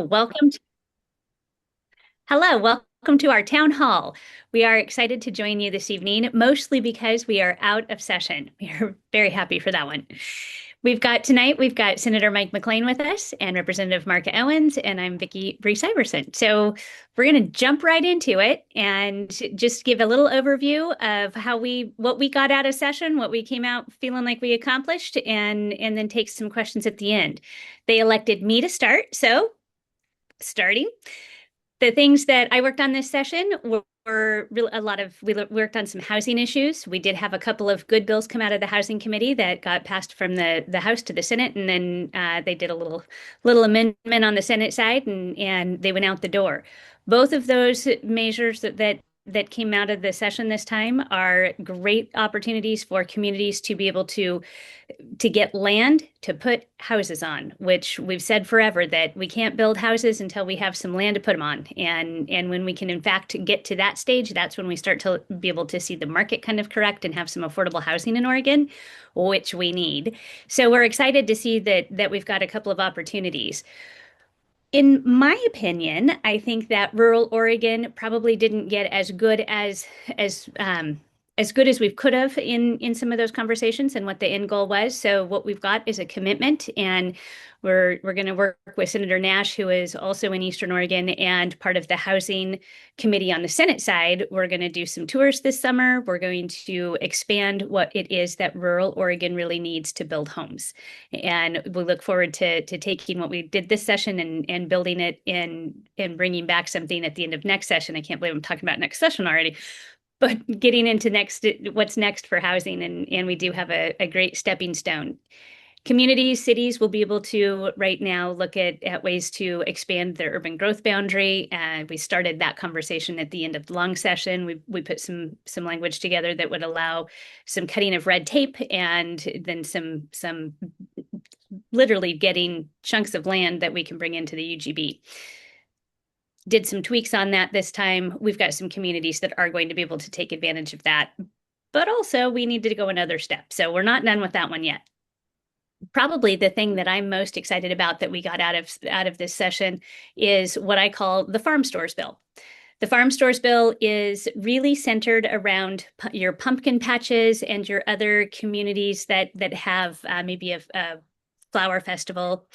Welcome to our town hall. We are excited to join you this evening, mostly because we are out of session. We are very happy for that one. We've got Senator Mike McLane with us and Representative Mark Owens, and I'm Vikki Breese-Iverson. So we're going to jump right into it and just give a little overview of what we got out of session, what we came out feeling like we accomplished, and then take some questions at the end. They elected me to start, so starting. The things that I worked on this session were we worked on some housing issues. We did have a couple of good bills come out of the Housing Committee that got passed from the House to the Senate, and then they did a little amendment on the Senate side, and they went out the door. Both of those measures that came out of the session this time are great opportunities for communities to be able to get land to put houses on, which we've said forever that we can't build houses until we have some land to put them on. And when we can in fact get to that stage, that's when we start to be able to see the market kind of correct and have some affordable housing in Oregon, which we need. So we're excited to see that we've got a couple of opportunities. In my opinion, I think that rural Oregon probably didn't get as good as we could have in some of those conversations and what the end goal was. So what we've got is a commitment, and we're going to work with Senator Nash, who is also in Eastern Oregon and part of the Housing Committee on the Senate side. We're going to do some tours this summer. We're going to expand what it is that rural Oregon really needs to build homes. And we look forward to taking what we did this session and building it and bringing back something at the end of next session. I can't believe I'm talking about next session already, but getting into what's next for housing. And we do have a great stepping stone. Communities, cities will be able to right now look at ways to expand their urban growth boundary. We started that conversation at the end of the long session. We put some language together that would allow some cutting of red tape and then some literally getting chunks of land that we can bring into the UGB. Did some tweaks on that this time. We've got some communities that are going to be able to take advantage of that. But also we needed to go another step. So we're not done with that one yet. Probably the thing that I'm most excited about that we got out of this session is what I call the farm stores bill. The farm stores bill is really centered around your pumpkin patches and your other communities that have maybe a flower festival.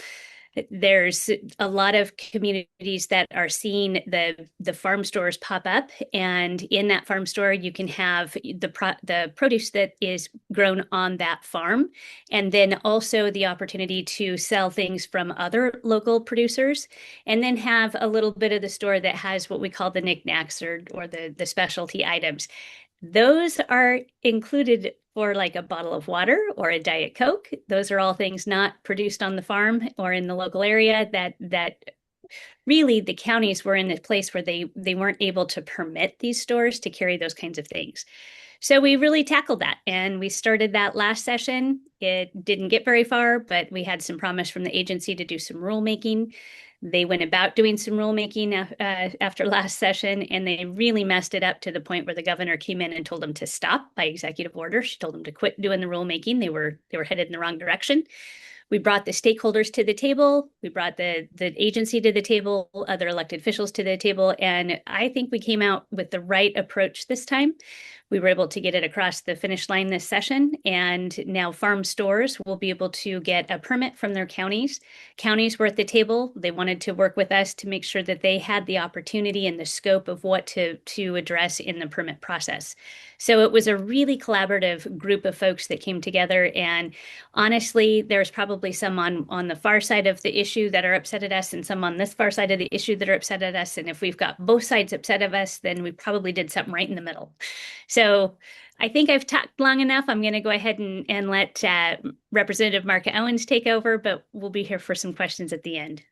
There's a lot of communities that are seeing the farm stores pop up, and in that farm store you can have the produce that is grown on that farm, and then also the opportunity to sell things from other local producers, and then have a little bit of the store that has what we call the knickknacks or the specialty items. Those are included for like a bottle of water or a Diet Coke. Those are all things not produced on the farm or in the local area that really the counties were in a place where they weren't able to permit these stores to carry those kinds of things. So we really tackled that, and we started that last session. It didn't get very far, but we had some promise from the agency to do some rulemaking. They went about doing some rulemaking after last session, and they really messed it up to the point where the governor came in and told them to stop by executive order. She told them to quit doing the rulemaking. They were headed in the wrong direction. We brought the stakeholders to the table. We brought the agency to the table, other elected officials to the table, and I think we came out with the right approach this time. We were able to get it across the finish line this session, and now farm stores will be able to get a permit from their counties. Counties were at the table. They wanted to work with us to make sure that they had the opportunity and the scope of what to address in the permit process. So it was a really collaborative group of folks that came together, and honestly, there's probably some on the far side of the issue that are upset at us and some on this far side of the issue that are upset at us. And if we've got both sides upset of us, then we probably did something right in the middle. So I think I've talked long enough. I'm going to go ahead and let Representative Mark Owens take over, but we'll be here for some questions at the end.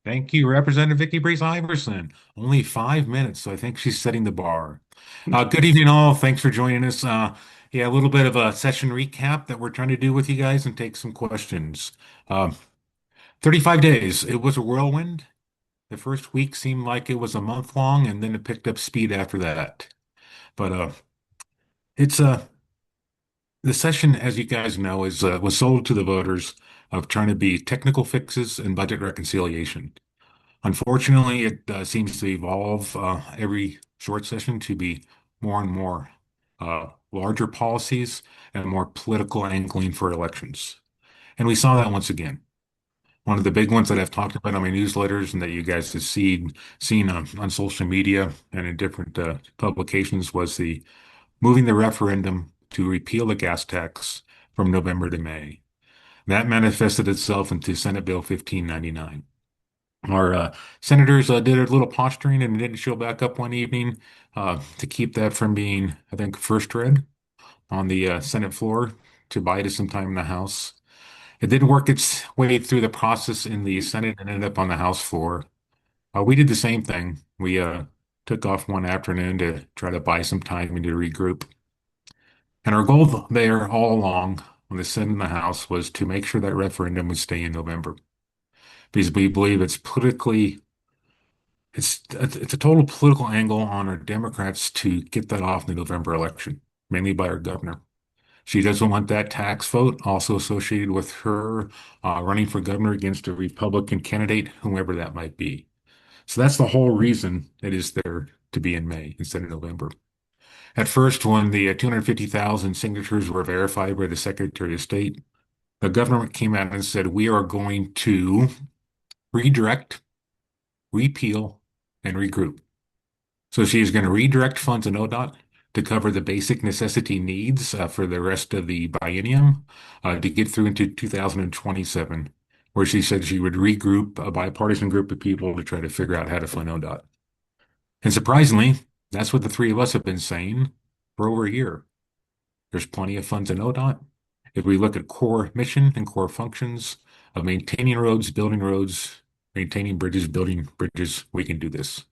Thank you, Representative Vikki Breese-Iverson. Only 5 minutes, so I think she's setting the bar. Good evening, all. Thanks for joining us. Yeah, a little bit of a session recap that we're trying to do with you guys and take some questions. Um, 35 days. It was a whirlwind. The first week seemed like it was a month long, and then it picked up speed after that. But it's The session, as you guys know, is was sold to the voters of trying to be technical fixes and budget reconciliation. Unfortunately, it seems to evolve every short session to be more and more larger policies and more political angling for elections. And we saw that once again. One of the big ones that I've talked about on my newsletters and that you guys have seen on social media and in different publications was the moving the referendum to repeal the gas tax from November to May. That manifested itself into Senate Bill 1599. Our senators did a little posturing and didn't show back up one evening to keep that from being, I think, first read on the Senate floor to bide us some time in the House. It didn't work its way through the process in the Senate and ended up on the House floor. We did the same thing. We took off one afternoon to try to buy some time and to regroup. And our goal there all along when the Senate and the House was to make sure that referendum would stay in November because we believe it's a total political angle on our Democrats to get that off in the November election, mainly by our governor. She doesn't want that tax vote also associated with her running for governor against a Republican candidate, whoever that might be. So that's the whole reason it is there to be in May instead of November. At first, when the 250,000 signatures were verified by the Secretary of State, the government came out and said, we are going to redirect, repeal, and regroup. So she is going to redirect funds in ODOT to cover the basic necessity needs for the rest of the biennium to get through into 2027, where she said she would regroup a bipartisan group of people to try to figure out how to fund ODOT. And surprisingly, that's what the three of us have been saying for over a year. There's plenty of funds in ODOT. If we look at core mission and core functions of maintaining roads, maintaining bridges, building bridges, we can do this.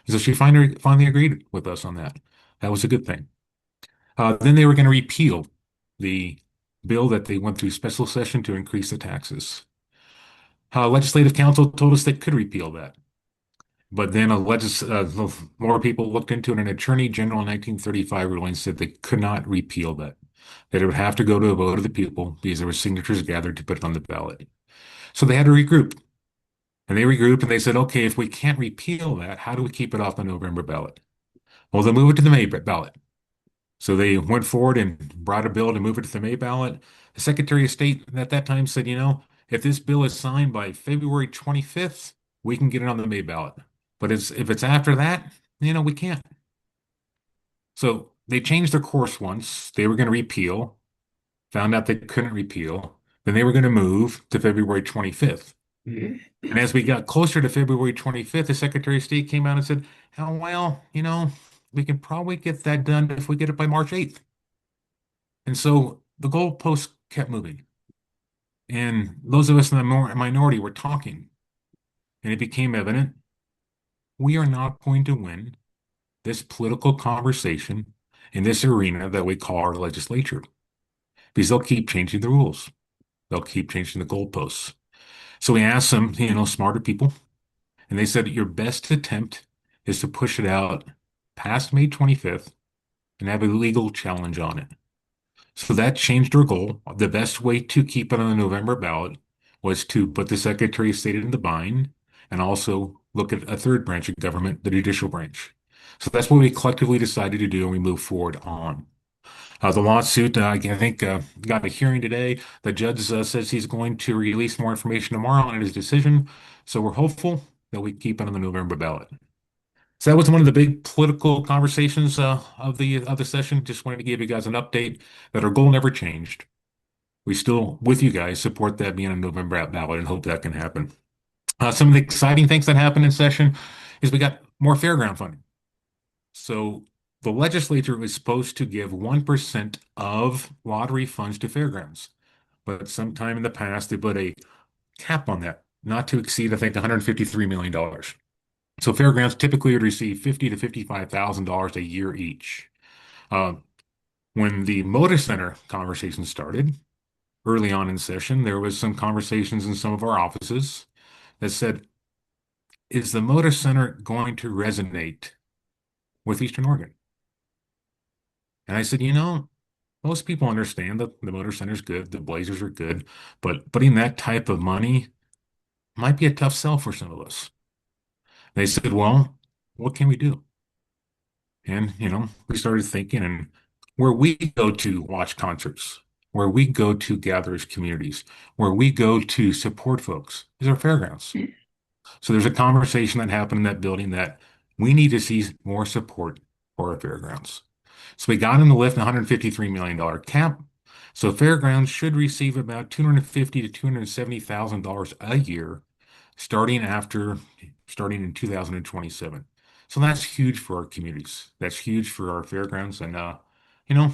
So she finally agreed with us on that. That was a good thing. Then they were going to repeal the bill that they went through special session to increase the taxes. Legislative Council told us they could repeal that. But then more people looked into it. An attorney general in 1935 ruling said they could not repeal that. That it would have to go to a vote of the people because there were signatures gathered to put it on the ballot. So they had to regroup. And they regrouped and they said, okay, if we can't repeal that, how do we keep it off the November ballot? Well, they'll move it to the May ballot. So they went forward and brought a bill to move it to the May ballot. The Secretary of State at that time said, if this bill is signed by February 25th, we can get it on the May ballot. But if it's after that, we can't. So they changed their course once. They were going to repeal, found out they couldn't repeal. Then they were going to move to February 25th. And as we got closer to February 25th, the Secretary of State came out and said, oh, well, we can probably get that done if we get it by March 8th. And so the goalposts kept moving. And those of us in the minority were talking. And it became evident we are not going to win this political conversation in this arena that we call our legislature because they'll keep changing the rules. They'll keep changing the goalposts. So we asked some, smarter people, and they said your best attempt is to push it out past May 25th and have a legal challenge on it. So that changed our goal. The best way to keep it on the November ballot was to put the Secretary of State in the bind and also look at a third branch of government, the judicial branch. So that's what we collectively decided to do, and we move forward on. The lawsuit, I think, got a hearing today. The judge says he's going to release more information tomorrow on his decision. So we're hopeful that we keep it on the November ballot. So that was one of the big political conversations of the session. Just wanted to give you guys an update that our goal never changed. We still, with you guys, support that being a November ballot and hope that can happen. Some of the exciting things that happened in session is we got more fairground funding. So the legislature was supposed to give 1% of lottery funds to fairgrounds. But sometime in the past, they put a cap on that, not to exceed, I think, $153 million. So fairgrounds typically would receive $50,000 to $55,000 a year each. Uh, when the Motor Center conversation started, early on in session, there was some conversations in some of our offices that said, is the Motor Center going to resonate with Eastern Oregon? And I said, Most people understand that the Motor Center's good, the Blazers are good, but putting that type of money might be a tough sell for some of us. They said, well, what can we do? And, we started thinking, and where we go to watch concerts, where we go to gather as communities, where we go to support folks is our fairgrounds. So there's a conversation that happened in that building that we need to see more support for our fairgrounds. So we got them to lift a $153 million cap. So fairgrounds should receive about $250 to $270,000 a year starting in 2027. So that's huge for our communities. That's huge for our fairgrounds. And you know,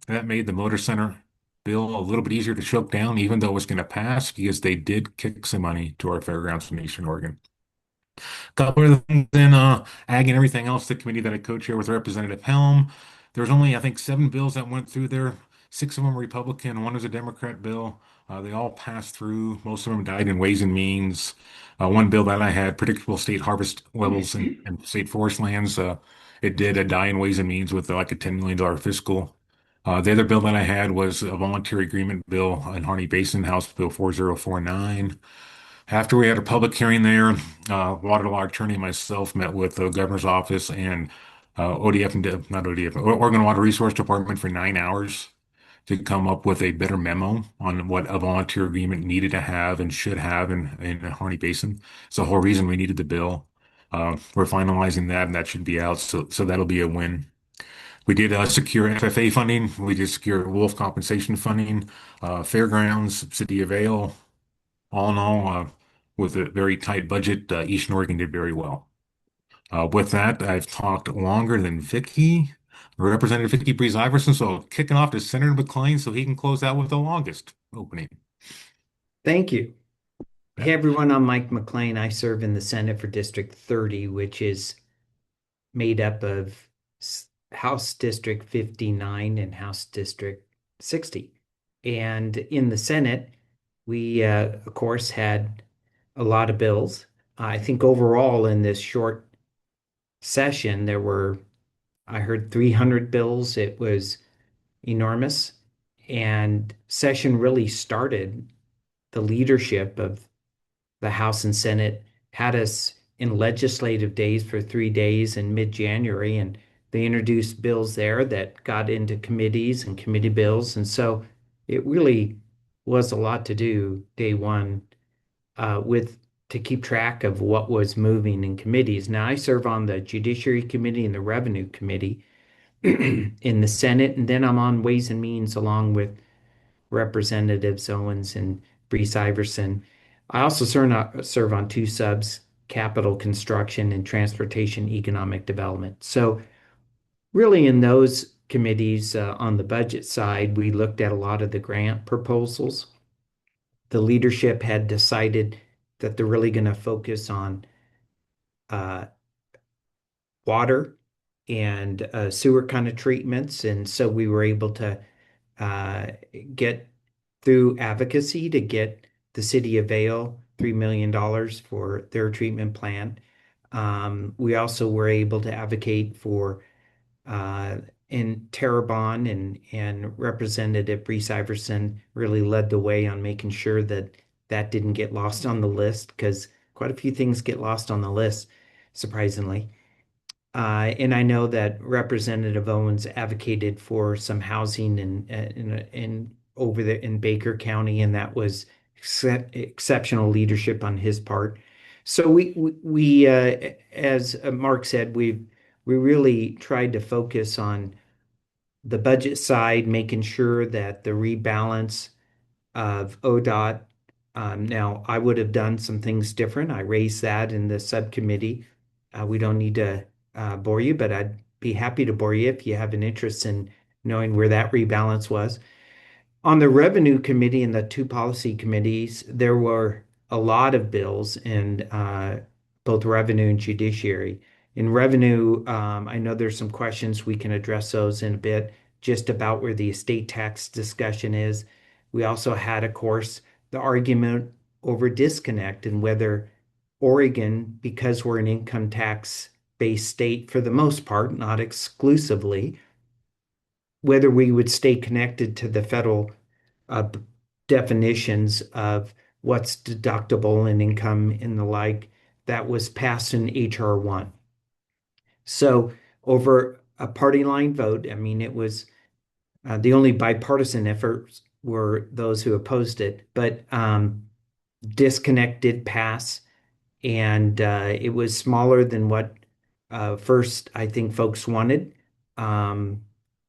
that made the Motor Center bill a little bit easier to choke down, even though it's going to pass because they did kick some money to our fairgrounds in Eastern Oregon. Couple of things in ag and everything else, the committee that I co-chair with Representative Helm. There was only, I think, 7 bills that went through there. 6 of them were Republican, one was a Democrat bill. They all passed through. Most of them died in Ways and Means. One bill that I had, predictable state harvest levels and state forest lands, it did die in Ways and Means with like a $10 million fiscal. The other bill that I had was a voluntary agreement bill in Harney Basin, House Bill 4049. After we had a public hearing there, water law attorney and myself met with the governor's office and ODF and not ODF, Oregon Water Resource Department for 9 hours to come up with a better memo on what a volunteer agreement needed to have and should have in Harney Basin. It's the whole reason we needed the bill. We're finalizing that, and that should be out. So that'll be a win. We did secure FFA funding. We did secure wolf compensation funding, fairgrounds, City of Vale. All in all, with a very tight budget, Eastern Oregon did very well. With that, I've talked longer than Vikki, Representative Vikki Breese-Iverson, so kicking off to Senator McLane so he can close out with the longest opening. Thank you. Yeah. Hey everyone, I'm Mike McLane. I serve in the Senate for District 30, which is made up of House District 59 and House District 60. And in the Senate, we, of course, had a lot of bills. I think overall in this short session, I heard 300 bills. It was enormous. And session really started the leadership of the House and Senate had us in legislative days for 3 days in mid-January, and they introduced bills there that got into committees and committee bills. And so it really was a lot to do day one with to keep track of what was moving in committees. Now, I serve on the Judiciary Committee and the Revenue Committee in the Senate, and then I'm on Ways and Means along with Representatives Owens and Breese-Iverson. I also serve on two subs, capital construction and transportation economic development. So really in those committees on the budget side, we looked at a lot of the grant proposals. The leadership had decided that they're really going to focus on uh, water and sewer kind of treatments. And so we were able to uh, get through advocacy to get the city of Vale $3 million for their treatment plant. We also were able to advocate for uh, in Terrebonne and Representative Breese-Iverson really led the way on making sure that that didn't get lost on the list because quite a few things get lost on the list, surprisingly. And I know that Representative Owens advocated for some housing in over there in Baker County, and that was exceptional leadership on his part. So as Mark said, we really tried to focus on the budget side, making sure that the rebalance of ODOT. Now, I would have done some things different. I raised that in the subcommittee. We don't need to bore you, but I'd be happy to bore you if you have an interest in knowing where that rebalance was. On the revenue committee and the two policy committees, there were a lot of bills in both revenue and judiciary. In revenue, I know there's some questions. We can address those in a bit, just about where the estate tax discussion is. We also had, of course, the argument over disconnect and whether Oregon, because we're an income tax based state for the most part, not exclusively, whether we would stay connected to the federal uh, definitions of what's deductible and income and the like. That was passed in HR 1. So over a party line vote, I mean, it was the only bipartisan efforts were those who opposed it, but disconnect did pass, and it was smaller than what first I think folks wanted, um,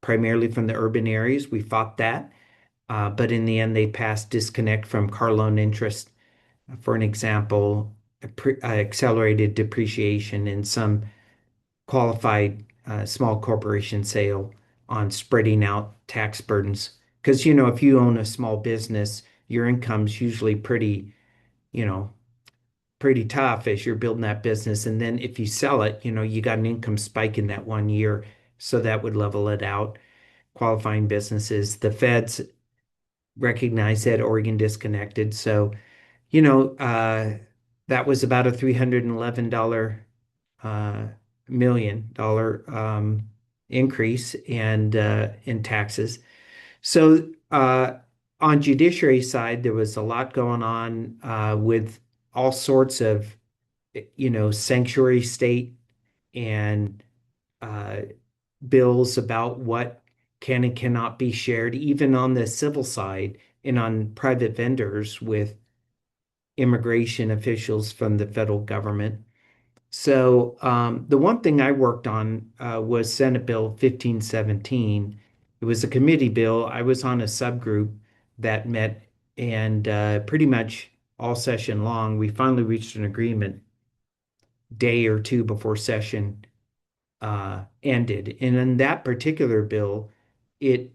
primarily from the urban areas. We fought that, but in the end, they passed disconnect from car loan interest, for an example, accelerated depreciation, and some qualified small corporation sale on spreading out tax burdens. Because, if you own a small business, your income's usually you know, pretty tough as you're building that business. And then if you sell it, you got an income spike in that one year. So that would level it out. Qualifying businesses, the feds recognize that Oregon disconnected. So, you know, uh, that was about a $311 uh, million increase and in taxes. So on judiciary side, there was a lot going on with all sorts of sanctuary state and uh, bills about what can and cannot be shared, even on the civil side and on private vendors with immigration officials from the federal government. So the one thing I worked on was Senate Bill 1517. It was a committee bill. I was on a subgroup that met, and pretty much all session long, we finally reached an agreement day or two before session ended. And in that particular bill, it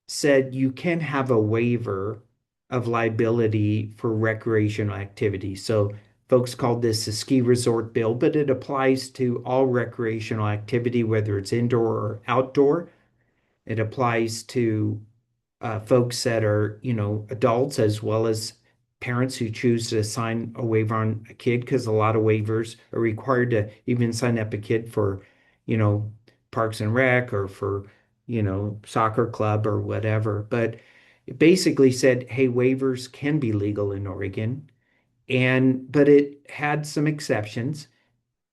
said you can have a waiver of liability for recreational activity. So folks called this a ski resort bill, but it applies to all recreational activity, whether it's indoor or outdoor. It applies to folks that are, adults as well as parents who choose to sign a waiver on a kid, because a lot of waivers are required to even sign up a kid for, you know, Parks and Rec or for, soccer club or whatever. But it basically said, hey, waivers can be legal in Oregon. But it had some exceptions,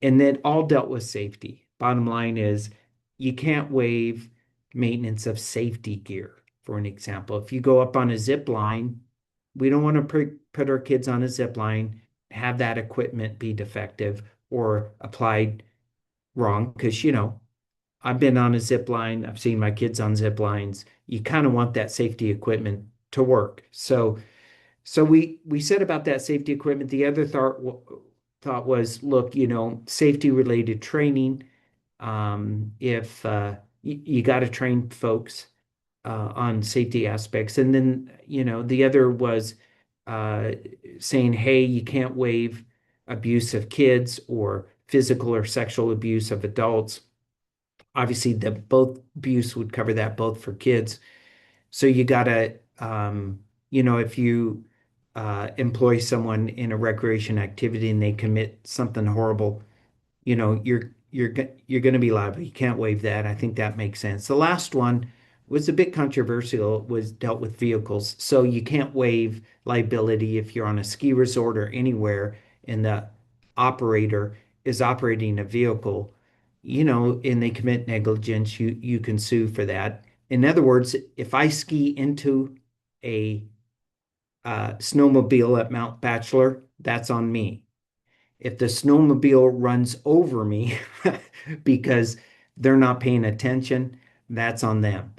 and then all dealt with safety. Bottom line is you can't waive maintenance of safety gear. For an example, if you go up on a zip line, we don't want to put our kids on a zip line, have that equipment be defective or applied wrong. Because, I've been on a zip line, I've seen my kids on zip lines. You kind of want that safety equipment to work. So we said about that safety equipment. The other thought was, look, safety related training. If you got to train folks on safety aspects, and then the other was uh, saying, hey, you can't waive abuse of kids or physical or sexual abuse of adults. Obviously, the both abuse would cover that both for kids. So you gotta, if you employ someone in a recreation activity and they commit something horrible, you're going to be liable. You can't waive that. I think that makes sense. The last one was a bit controversial. It was dealt with vehicles. So you can't waive liability if you're on a ski resort or anywhere and the operator is operating a vehicle, and they commit negligence, you can sue for that. In other words, if I ski into a snowmobile at Mount Bachelor, that's on me. If the snowmobile runs over me because they're not paying attention, that's on them.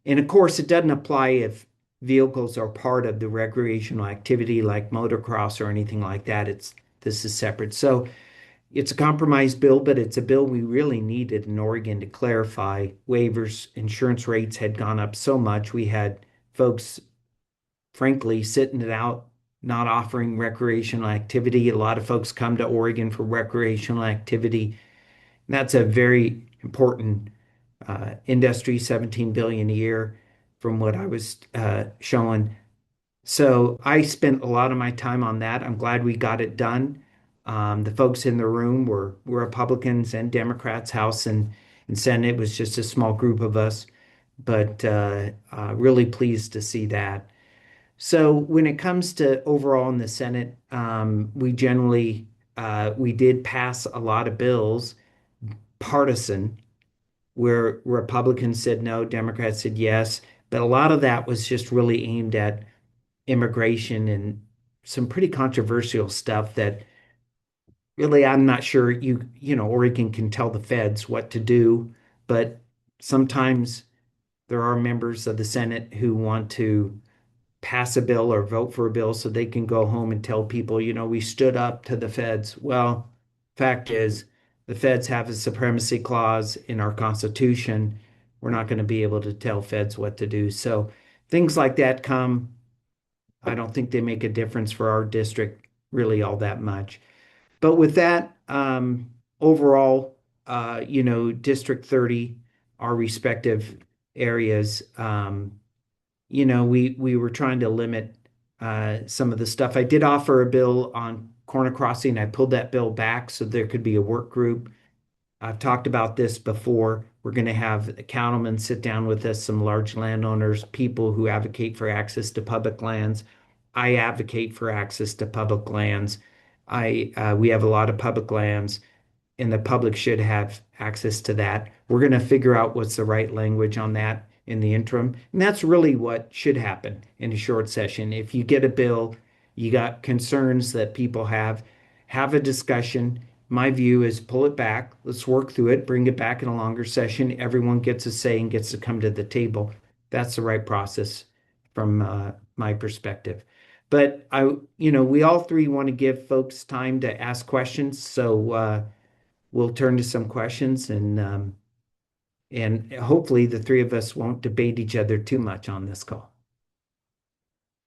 And of course, it doesn't apply if vehicles are part of the recreational activity like motocross or anything like that. This is separate. So it's a compromise bill, but it's a bill we really needed in Oregon to clarify waivers. Insurance rates had gone up so much. We had folks, frankly, sitting it out, not offering recreational activity. A lot of folks come to Oregon for recreational activity. And that's a very important industry, 17 billion a year from what I was showing. So I spent a lot of my time on that. I'm glad we got it done. The folks in the room were Republicans and Democrats, House and Senate. It was just a small group of us. but really pleased to see that. So when it comes to overall in the Senate, we did pass a lot of bills partisan where Republicans said no, Democrats said yes, but a lot of that was just really aimed at immigration and some pretty controversial stuff that really I'm not sure Oregon can tell the feds what to do, but sometimes there are members of the Senate who want to pass a bill or vote for a bill so they can go home and tell people, we stood up to the feds. Well, fact is, the feds have a supremacy clause in our Constitution. We're not going to be able to tell feds what to do. So things like that come. I don't think they make a difference for our district really all that much. But with that, overall, District 30, our respective areas, we were trying to limit some of the stuff. I did offer a bill on corner crossing. I pulled that bill back so there could be a work group. I've talked about this before. We're going to have cattlemen sit down with us, some large landowners, people who advocate for access to public lands. I advocate for access to public lands. We have a lot of public lands and the public should have access to that. We're going to figure out what's the right language on that in the interim. And that's really what should happen in a short session. If you get a bill, you got concerns that people have a discussion. My view is pull it back. Let's work through it, bring it back in a longer session. Everyone gets a say and gets to come to the table. That's the right process from my perspective. But we all three want to give folks time to ask questions. So we'll turn to some questions and hopefully the three of us won't debate each other too much on this call.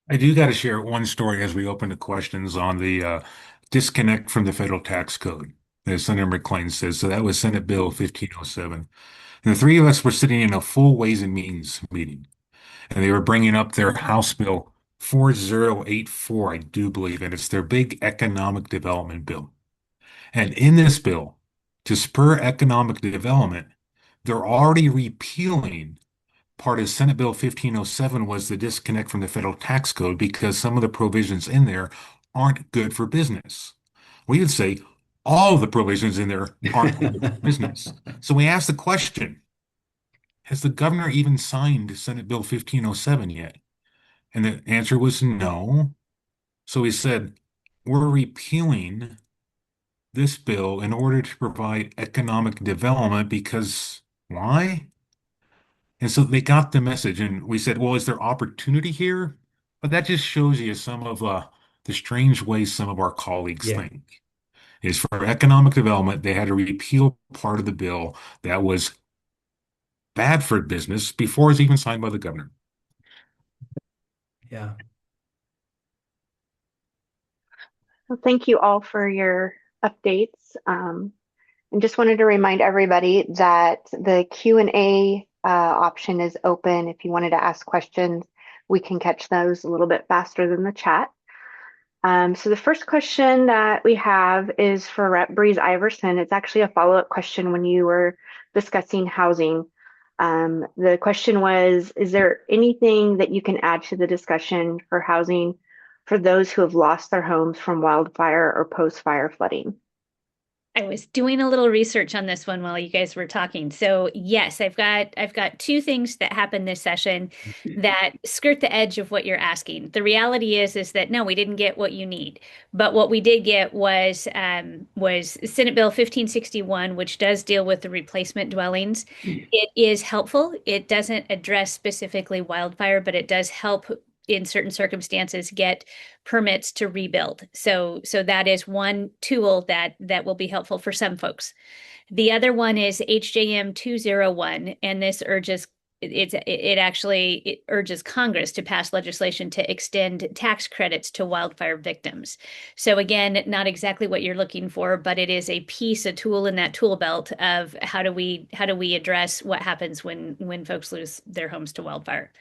I do got to share one story as we open the questions on the disconnect from the federal tax code, as Senator McLane says. So that was Senate Bill 1507. And the three of us were sitting in a full Ways and Means meeting, and they were bringing up their House Bill 4084, I do believe, and it's their big economic development bill. And in this bill, to spur economic development, they're already repealing part of Senate Bill 1507 was the disconnect from the federal tax code because some of the provisions in there aren't good for business. We would say all of the provisions in there aren't good for business. So we asked the question, has the governor even signed Senate Bill 1507 yet? And the answer was no. So he said, we're repealing this bill in order to provide economic development because why? And so they got the message, and we said, well, is there opportunity here? But that just shows you some of the strange ways some of our colleagues Yeah. think. Is for economic development, they had to repeal part of the bill that was bad for business before it was even signed by the governor. Yeah. Well, thank you all for your updates. And just wanted to remind everybody that the Q&A option is open. If you wanted to ask questions, we can catch those a little bit faster than the chat. So the first question that we have is for Rep. Breese-Iverson. It's actually a follow-up question when you were discussing housing. The question was, is there anything that you can add to the discussion for housing for those who have lost their homes from wildfire or post-fire flooding? I was doing a little research on this one while you guys were talking. So yes, I've got two things that happened this session that skirt the edge of what you're asking. The reality is that no, we didn't get what you need, but what we did get was Senate Bill 1561, which does deal with the replacement dwellings. It is helpful. It doesn't address specifically wildfire, but it does help in certain circumstances get permits to rebuild. So that is one tool that will be helpful for some folks. The other one is HJM 201, and this it urges Congress to pass legislation to extend tax credits to wildfire victims. So again, not exactly what you're looking for, but it is a tool in that tool belt of how do we address what happens when folks lose their homes to wildfire.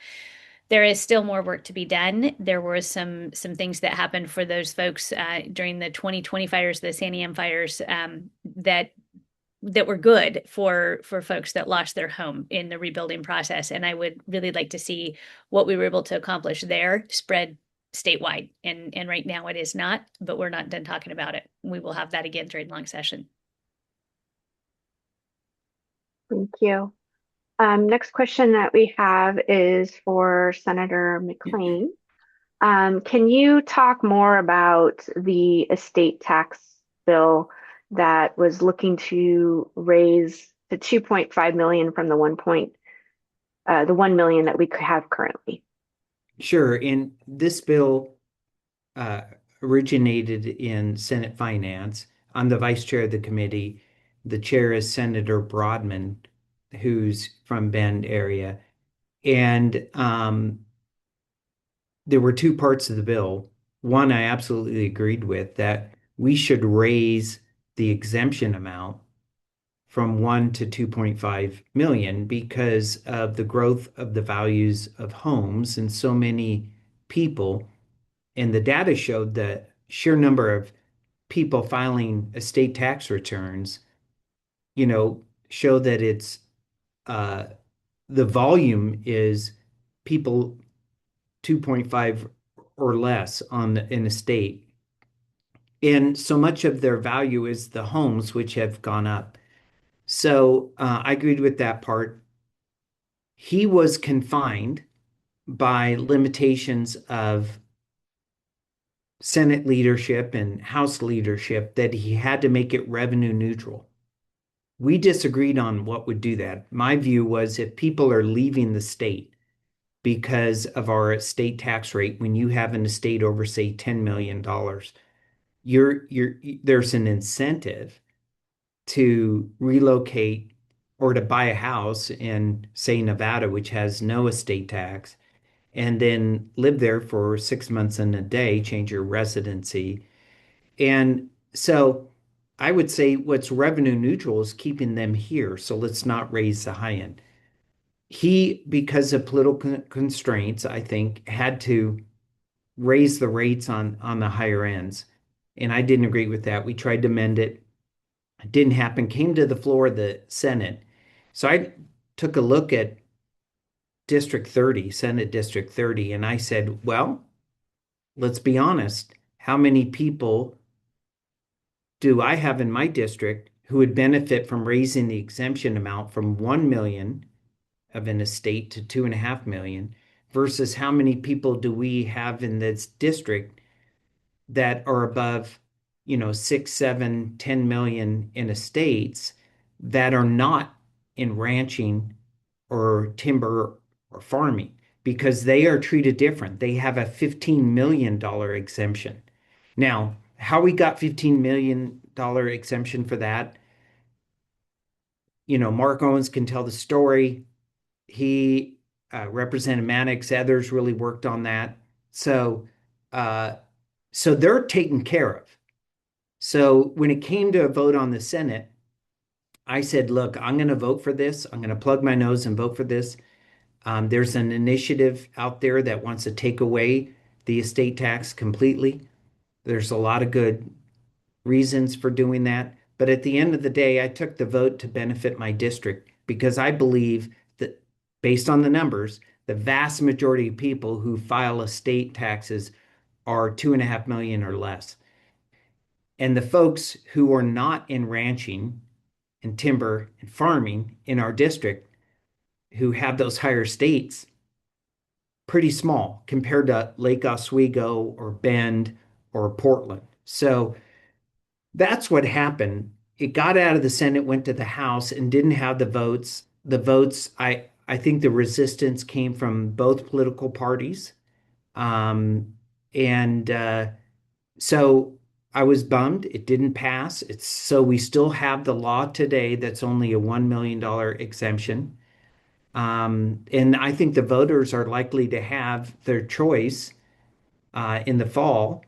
There is still more work to be done. There were some things that happened for those folks during the 2020 fires, the San Am fires, that that were good for folks that lost their home in the rebuilding process. And I would really like to see what we were able to accomplish there spread statewide. And right now it is not, but we're not done talking about it. We will have that again during long session. Thank you. Next question that we have is for Senator McLane. Can you talk more about the estate tax bill that was looking to raise the 2.5 million from the 1 million that we have currently? Sure. And this bill originated in Senate Finance. I'm the vice chair of the committee. The chair is Senator Broadman, who's from Bend area. And there were two parts of the bill. One, I absolutely agreed with, that we should raise the exemption amount from 1 to 2.5 million because of the growth of the values of homes, and so many people, and the data showed the sheer number of people filing estate tax returns, show that it's the volume is people 2.5 or less on an estate. And so much of their value is the homes, which have gone up. So I agreed with that part. He was confined by limitations of Senate leadership and House leadership that he had to make it revenue neutral. We disagreed on what would do that. My view was if people are leaving the state because of our estate tax rate, when you have an estate over, say, $10 million, there's an incentive to relocate or to buy a house in, say, Nevada, which has no estate tax, and then live there for 6 months and a day, change your residency. And so I would say what's revenue neutral is keeping them here. So let's not raise the high end. He, because of political constraints, I think, had to raise the rates on the higher ends. And I didn't agree with that. We tried to amend it. It didn't happen, came to the floor of the Senate. So I took a look at District 30, Senate District 30, and I said, well, let's be honest. How many people do I have in my district who would benefit from raising the exemption amount from 1 million of an estate to 2.5 million versus how many people do we have in this district that are above, 6, 7, 10 million in estates that are not in ranching or timber or farming because they are treated different. They have a $15 million exemption. Now, how we got $15 million exemption for that, Mark Owens can tell the story. He Representative Mannix, others really worked on that. So, so they're taken care of. So when it came to a vote on the Senate, I said, look, I'm going to vote for this. I'm going to plug my nose and vote for this. There's an initiative out there that wants to take away the estate tax completely. There's a lot of good reasons for doing that. But at the end of the day, I took the vote to benefit my district because I believe that based on the numbers, the vast majority of people who file estate taxes are 2.5 million or less. And the folks who are not in ranching and timber and farming in our district who have those higher estates, pretty small compared to Lake Oswego or Bend or Portland. So that's what happened. It got out of the Senate, went to the House, and didn't have the votes. The votes, I think the resistance came from both political parties. And so I was bummed. It didn't pass. So we still have the law today that's only a $1 million exemption. And I think the voters are likely to have their choice in the fall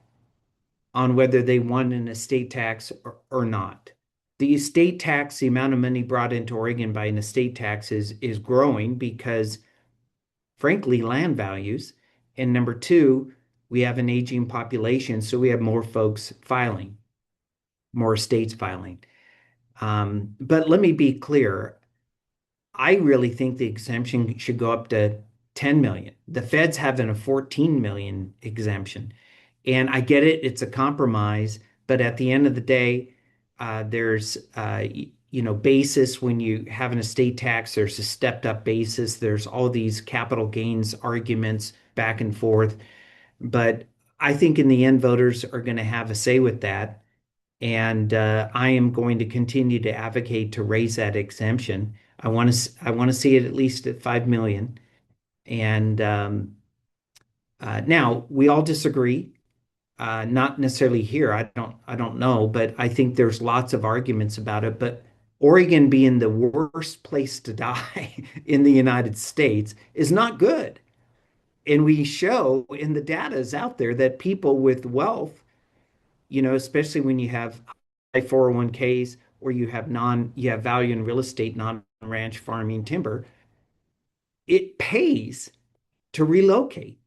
on whether they want an estate tax or not. The estate tax, the amount of money brought into Oregon by an estate tax is growing because, frankly, land values. And number two, we have an aging population, so we have more folks filing, more estates filing. But let me be clear. I really think the exemption should go up to 10 million. The Fed's having a 14 million exemption. And I get it, it's a compromise, but at the end of the day, there's basis when you have an estate tax, there's a stepped up basis, there's all these capital gains arguments back and forth. But I think in the end, voters are going to have a say with that. And I am going to continue to advocate to raise that exemption. I want to see it at least at 5 million. And now we all disagree, not necessarily here. I don't know, but I think there's lots of arguments about it. But Oregon being the worst place to die in the United States is not good. And we show, and the data is out there, that people with wealth, especially when you have high 401ks or you have value in real estate, non-ranch farming timber, it pays to relocate.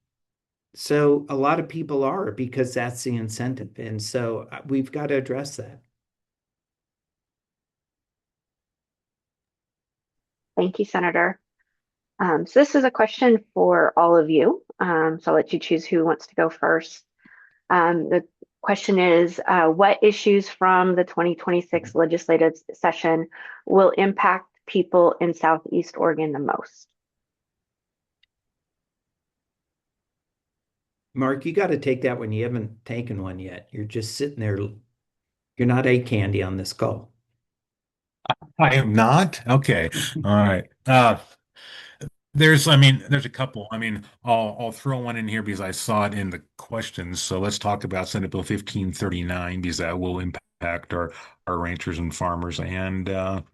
So a lot of people are, because that's the incentive. And so we've got to address that. Thank you, Senator. So this is a question for all of you. So I'll let you choose who wants to go first. The question is, what issues from the 2026 legislative session will impact people in Southeast Oregon the most? Mark, you got to take that one. You haven't taken one yet. You're just sitting there. You're not a candy on this call. I am not. Okay. All right. There's a couple. I'll throw one in here because I saw it in the questions. So let's talk about Senate Bill 1539 because that will impact our ranchers and farmers. And am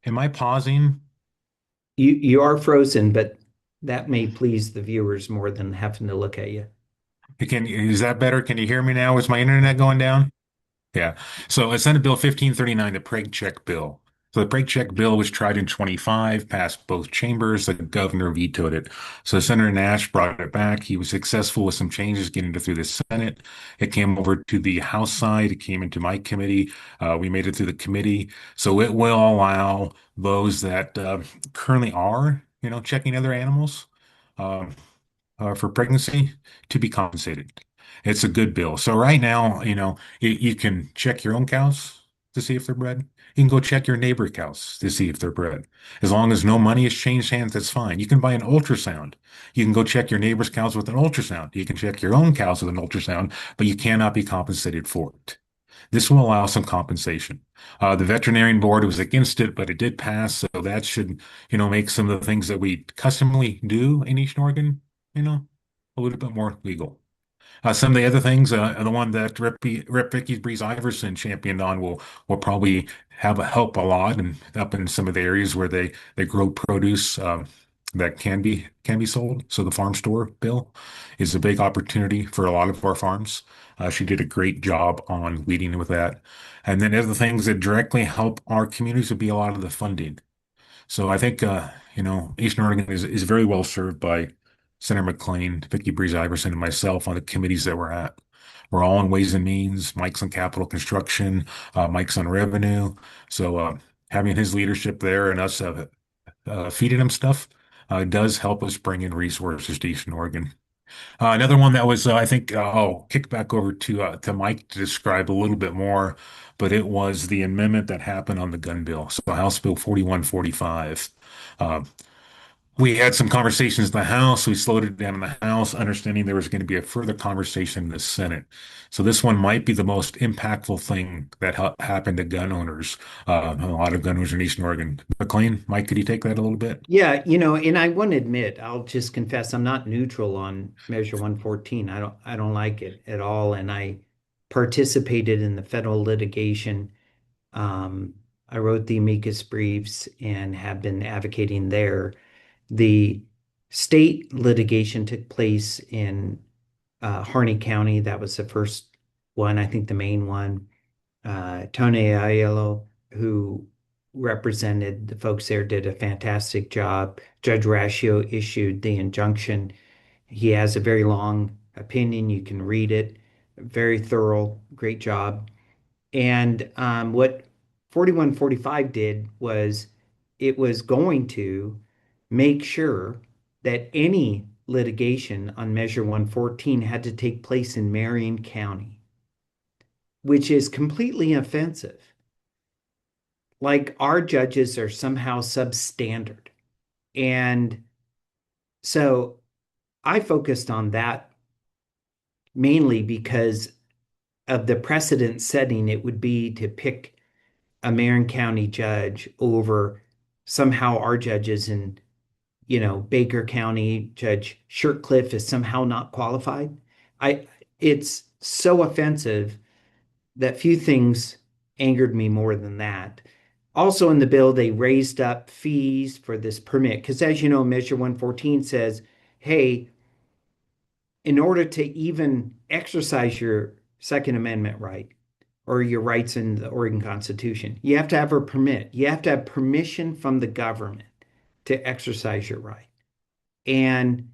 I pausing? You are frozen, but that may please the viewers more than having to look at you. Is that better? Can you hear me now? Is my internet going down? Yeah. So it's Senate Bill 1539, the Prague check bill. So the Prague check bill was tried in 25, passed both chambers. The governor vetoed it. So Senator Nash brought it back. He was successful with some changes getting it through the Senate. It came over to the House side. It came into my committee. We made it through the committee. So it will allow those that currently are, checking other animals. Um, for pregnancy to be compensated. It's a good bill. So right now, you can check your own cows to see if they're bred. You can go check your neighbor cows to see if they're bred. As long as no money has changed hands, that's fine. You can buy an ultrasound. You can go check your neighbor's cows with an ultrasound. You can check your own cows with an ultrasound, but you cannot be compensated for it. This will allow some compensation. The veterinarian board was against it, but it did pass. So that should, make some of the things that we customarily do in Eastern Oregon, a little bit more legal. Some of the other things, the one that Rep Vikki Breese-Iverson championed on will probably have a help a lot, and up in some of the areas where they grow produce that can be sold. So the farm store bill is a big opportunity for a lot of our farms. She did a great job on leading with that. And then other things that directly help our communities would be a lot of the funding. So I think, Eastern Oregon is very well served by Senator McLane, Vikki Breese-Iverson, and myself on the committees that we're at. We're all on Ways and Means. Mike's on Capital Construction. Mike's on Revenue. So having his leadership there and us feeding him stuff does help us bring in resources to Eastern Oregon. Another one that was, I think, I'll kick back over to Mike to describe a little bit more, but it was the amendment that happened on the gun bill. So House Bill 4145. Uh, we had some conversations in the House. We slowed it down in the House, understanding there was going to be a further conversation in the Senate. So this one might be the most impactful thing that happened to gun owners. A lot of gun owners in Eastern Oregon. McLean, Mike, could you take that a little bit? Yeah, and I want to admit, I'll just confess, I'm not neutral on Measure 114. I don't like it at all, and I participated in the federal litigation. Um, I wrote the amicus briefs and have been advocating there. The state litigation took place in Harney County. That was the first one, I think the main one. Tony Aiello, who represented the folks there, did a fantastic job. Judge Ratio issued the injunction. He has a very long opinion. You can read it. Very thorough, great job. And what 4145 did was it was going to make sure that any litigation on Measure 114 had to take place in Marion County, which is completely offensive. Like our judges are somehow substandard. And so I focused on that mainly because of the precedent setting it would be to pick a Marion County judge over somehow our judges in, Baker County. Judge Shirtcliffe is somehow not qualified. It's so offensive that few things angered me more than that. Also in the bill, they raised up fees for this permit because, as you know, Measure 114 says, hey, in order to even exercise your Second Amendment right or your rights in the Oregon Constitution, you have to have a permit. You have to have permission from the government to exercise your right. And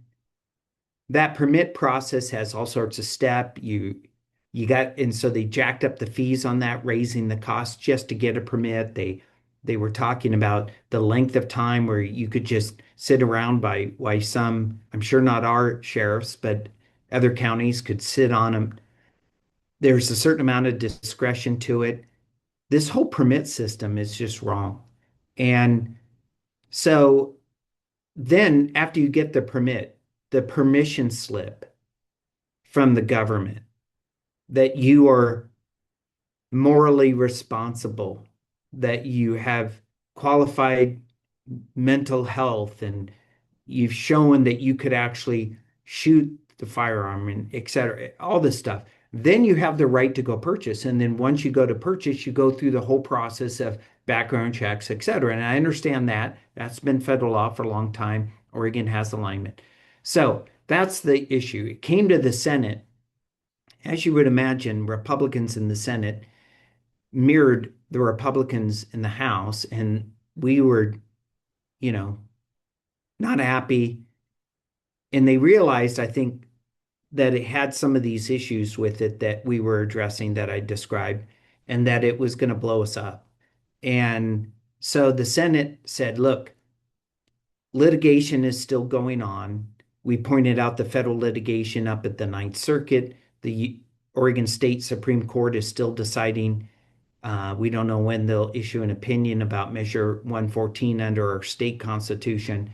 that permit process has all sorts of steps. And so they jacked up the fees on that, raising the cost just to get a permit. They were talking about the length of time where you could just sit around by why some, I'm sure not our sheriffs, but other counties could sit on them. There's a certain amount of discretion to it. This whole permit system is just wrong. And so then after you get the permit, the permission slip from the government that you are morally responsible, that you have qualified mental health, and you've shown that you could actually shoot the firearm and et cetera, all this stuff. Then you have the right to go purchase. And then once you go to purchase, you go through the whole process of background checks, et cetera. And I understand that. That's been federal law for a long time. Oregon has alignment. So that's the issue. It came to the Senate. As you would imagine, Republicans in the Senate mirrored the Republicans in the House, and we were, you know, not happy. And they realized, I think, that it had some of these issues with it that we were addressing that I described, and that it was going to blow us up. And so the Senate said, look, litigation is still going on. We pointed out the federal litigation up at the Ninth Circuit. The Oregon State Supreme Court is still deciding. We don't know when they'll issue an opinion about Measure 114 under our state constitution.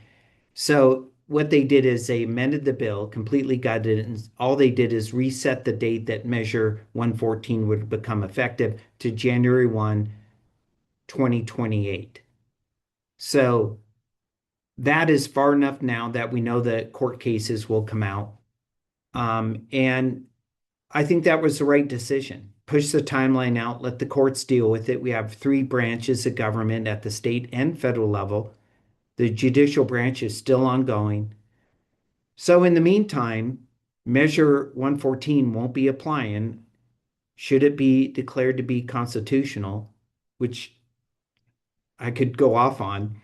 So what they did is they amended the bill, completely gutted it, and all they did is reset the date that Measure 114 would become effective to January 1, 2028. So that is far enough now that we know that court cases will come out. And I think that was the right decision. Push the timeline out, let the courts deal with it. We have three branches of government at the state and federal level. The judicial branch is still ongoing. So in the meantime, Measure 114 won't be applying should it be declared to be constitutional, which I could go off on,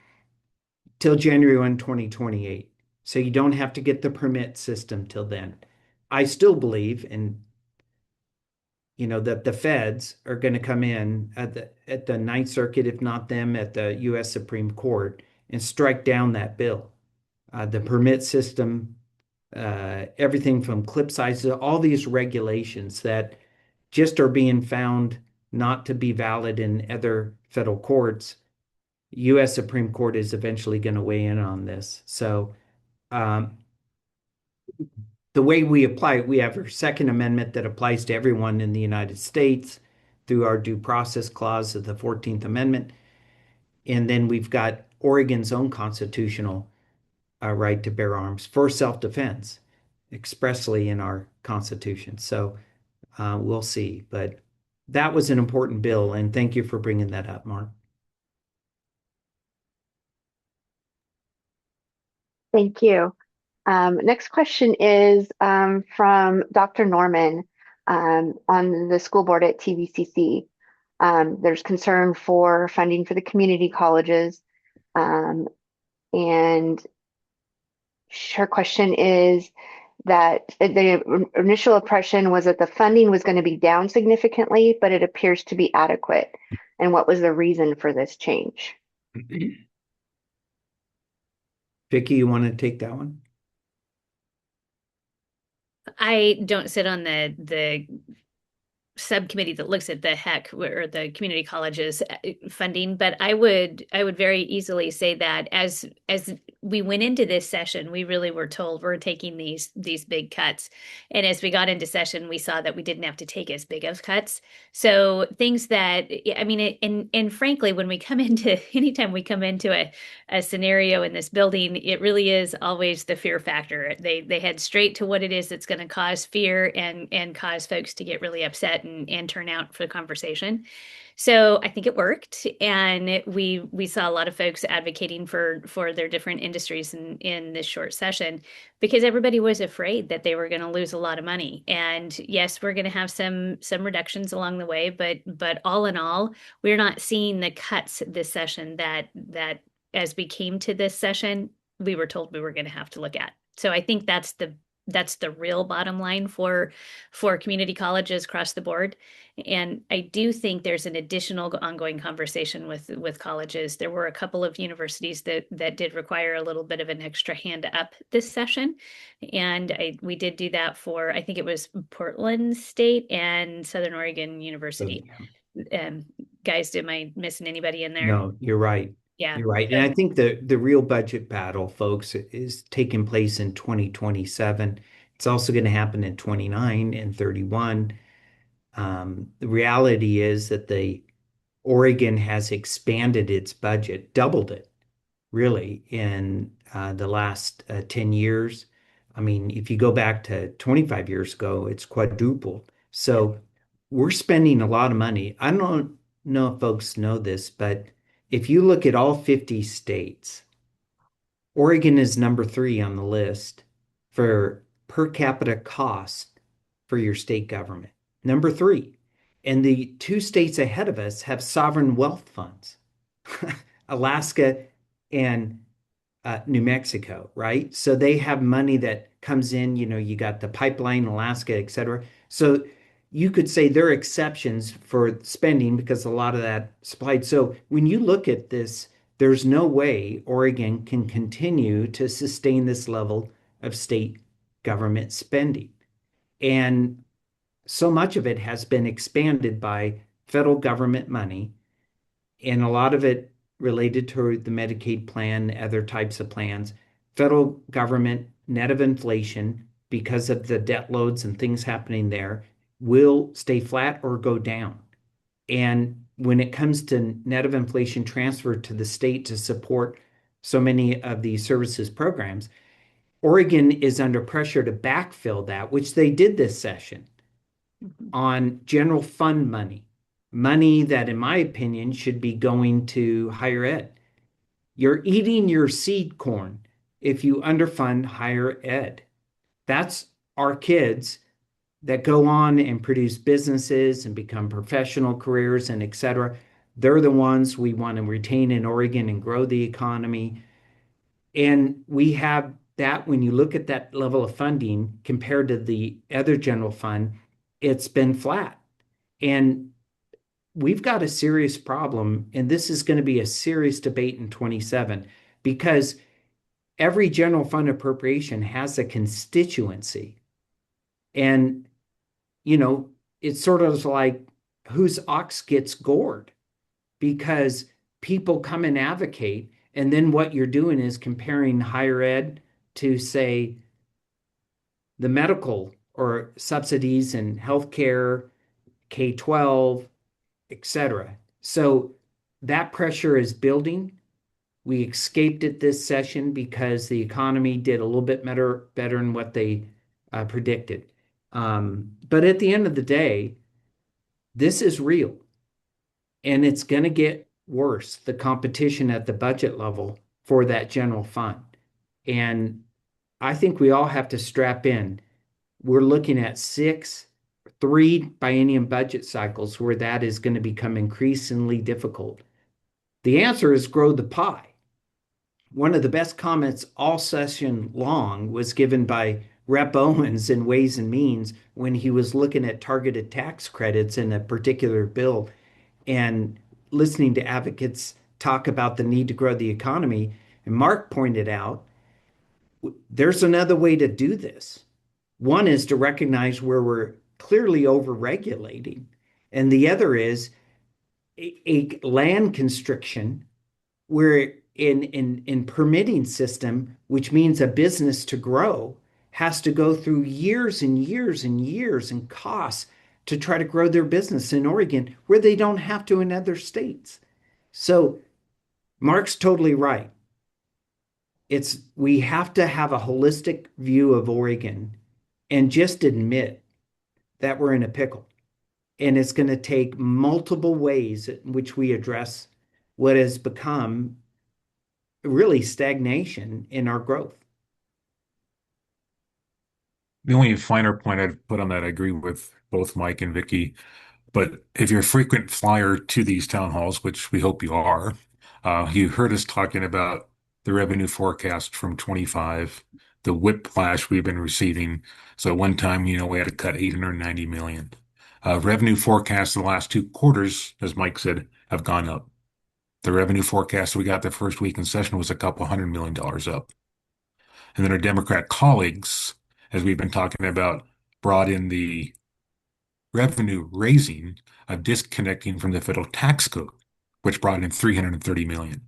till January 1, 2028. So you don't have to get the permit system till then. I still believe in, that the feds are going to come in at the Ninth Circuit, if not them, at the U.S. Supreme Court, and strike down that bill. The permit system, everything from clip sizes, all these regulations that just are being found not to be valid in other federal courts. U.S. Supreme Court is eventually going to weigh in on this. So the way we apply it, we have our Second Amendment that applies to everyone in the United States through our due process clause of the 14th Amendment. And then we've got Oregon's own constitutional right to bear arms for self-defense expressly in our Constitution. So we'll see. But that was an important bill. And thank you for bringing that up, Mark. Thank you. Next question is from Dr. Norman on the school board at TVCC. There's concern for funding for the community colleges. And her question is that the initial impression was that the funding was going to be down significantly, but it appears to be adequate. And what was the reason for this change? Vikki, you want to take that one? I don't sit on the subcommittee that looks at the HEC or the community colleges funding, but I would very easily say that as we went into this session, we really were told we're taking these big cuts. And as we got into session, we saw that we didn't have to take as big of cuts. So things that I mean, and frankly, when we come into anytime we come into a scenario in this building, it really is always the fear factor. They head straight to what it is that's going to cause fear and cause folks to get really upset and turn out for the conversation. So I think it worked, and we saw a lot of folks advocating for their different industries in this short session because everybody was afraid that they were going to lose a lot of money. And yes, we're going to have some reductions along the way, but all in all, we're not seeing the cuts this session that as we came to this session, we were told we were going to have to look at. So I think that's the real bottom line for community colleges across the board. And I do think there's an additional ongoing conversation with colleges. There were a couple of universities that did require a little bit of an extra hand up this session. And we did do that for, I think it was Portland State and Southern Oregon University. Guys, am I missing anybody in there? No, you're right. Yeah. You're right. And I think the real budget battle, folks, is taking place in 2027. It's also going to happen in 29 and 31. The reality is that the Oregon has expanded its budget, doubled it, really, in the last 10 years. I mean, if you go back to 25 years ago, it's quadrupled. So we're spending a lot of money. I don't know if folks know this, but if you look at all 50 states, Oregon is number 3 on the list for per capita cost for your state government. Number 3. And the 2 states ahead of us have sovereign wealth funds, Alaska and New Mexico, right? So they have money that comes in, you got the pipeline, Alaska, et cetera. So you could say there are exceptions for spending because a lot of that supplied. So when you look at this, there's no way Oregon can continue to sustain this level of state government spending. And so much of it has been expanded by federal government money, and a lot of it related to the Medicaid plan, other types of plans. Federal government net of inflation, because of the debt loads and things happening there, will stay flat or go down. And when it comes to net of inflation transfer to the state to support so many of these services programs, Oregon is under pressure to backfill that, which they did this session on general fund money that, in my opinion, should be going to higher ed. You're eating your seed corn if you underfund higher ed. That's our kids that go on and produce businesses and become professional careers and et cetera. They're the ones we want to retain in Oregon and grow the economy. And we have that when you look at that level of funding compared to the other general fund, it's been flat. And we've got a serious problem, and this is going to be a serious debate in 27 because every general fund appropriation has a constituency. And, it's sort of like whose ox gets gored because people come and advocate. And then what you're doing is comparing higher ed to, say, the medical or subsidies in healthcare, K-12, etc. So that pressure is building. We escaped it this session because the economy did a little bit better than what they predicted. But at the end of the day, this is real, and it's going to get worse, the competition at the budget level for that general fund. And I think we all have to strap in. We're looking at 3 biennium budget cycles where that is going to become increasingly difficult. The answer is grow the pie. One of the best comments all session long was given by Rep Owens in Ways and Means when he was looking at targeted tax credits in a particular bill and listening to advocates talk about the need to grow the economy. And Mark pointed out there's another way to do this. One is to recognize where we're clearly over-regulating, and the other is a land constriction where in permitting system, which means a business to grow has to go through years and years and years and costs to try to grow their business in Oregon, where they don't have to in other states. So Mark's totally right. We have to have a holistic view of Oregon and just admit that we're in a pickle. And it's going to take multiple ways in which we address what has become really stagnation in our growth. The only finer point I'd put on that, I agree with both Mike and Vikki. But if you're a frequent flyer to these town halls, which we hope you are, you heard us talking about the revenue forecast from 25, the whiplash we've been receiving. So at one time, we had to cut 890 million. Revenue forecasts the last 2 quarters, as Mike said, have gone up. The revenue forecast we got the first week in session was a couple $100 million up. And then our Democrat colleagues, as we've been talking about, brought in the revenue raising of disconnecting from the federal tax code, which brought in 330 million.